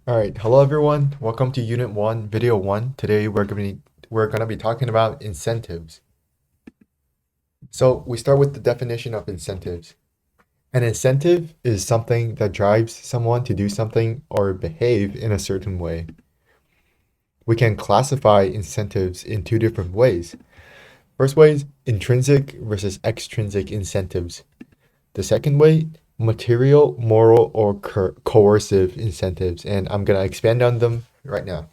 All right, hello everyone. Welcome to Unit 1, Video 1. Today we're going to be talking about incentives. So, we start with the definition of incentives. An incentive is something that drives someone to do something or behave in a certain way. We can classify incentives in two different ways. First way is intrinsic versus extrinsic incentives. The second way, material, moral, or coercive incentives, and I'm going to expand on them right now.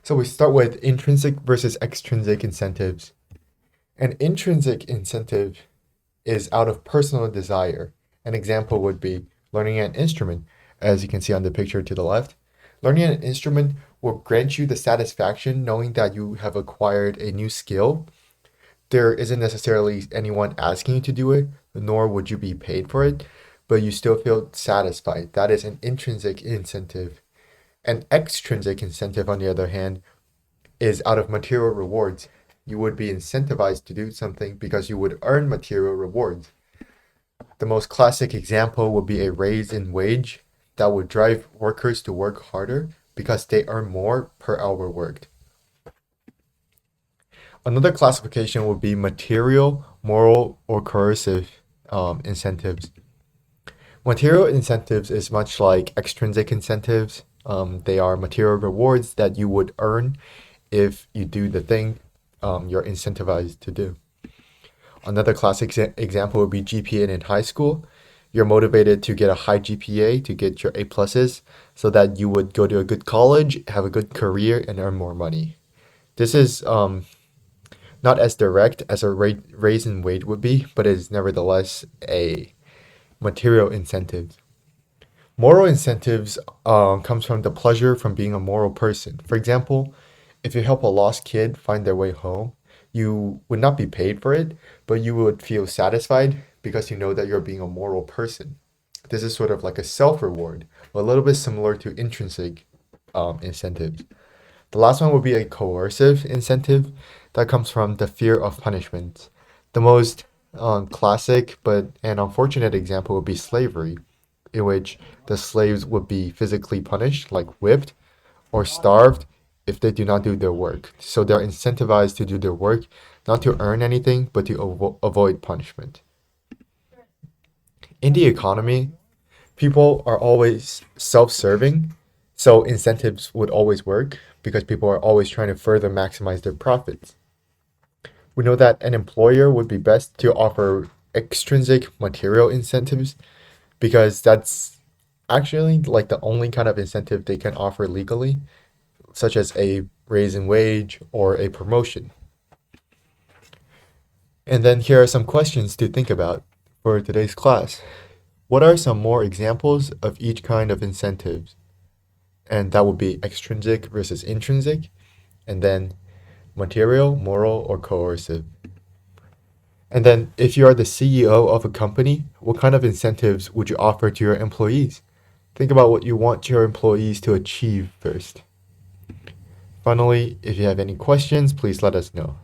So we start with intrinsic versus extrinsic incentives. An intrinsic incentive is out of personal desire. An example would be learning an instrument, as you can see on the picture to the left. Learning an instrument will grant you the satisfaction knowing that you have acquired a new skill. There isn't necessarily anyone asking you to do it, nor would you be paid for it, but you still feel satisfied. That is an intrinsic incentive. An extrinsic incentive, on the other hand, is out of material rewards. You would be incentivized to do something because you would earn material rewards. The most classic example would be a raise in wage that would drive workers to work harder because they earn more per hour worked. Another classification would be material, moral, or coercive incentives. Material incentives is much like extrinsic incentives. They are material rewards that you would earn if you do the thing you're incentivized to do. Another classic example would be GPA in high school. You're motivated to get a high GPA to get your A pluses so that you would go to a good college, have a good career, and earn more money. This is not as direct as a raise in wage would be, but it is nevertheless a material incentive. Moral incentives comes from the pleasure from being a moral person. For example, if you help a lost kid find their way home, you would not be paid for it, but you would feel satisfied because you know that you're being a moral person. This is sort of like a self-reward, a little bit similar to intrinsic incentives. The last one would be a coercive incentive that comes from the fear of punishment. The most classic but an unfortunate example would be slavery, in which the slaves would be physically punished, like whipped or starved, if they do not do their work. So they're incentivized to do their work, not to earn anything, but to avoid punishment. In the economy, people are always self-serving, so incentives would always work because people are always trying to further maximize their profits. We know that an employer would be best to offer extrinsic material incentives because that's actually like the only kind of incentive they can offer legally, such as a raise in wage or a promotion. And then here are some questions to think about for today's class. What are some more examples of each kind of incentives? And that would be extrinsic versus intrinsic, and then material, moral, or coercive. And then if you are the CEO of a company, what kind of incentives would you offer to your employees? Think about what you want your employees to achieve first. Finally, if you have any questions, please let us know.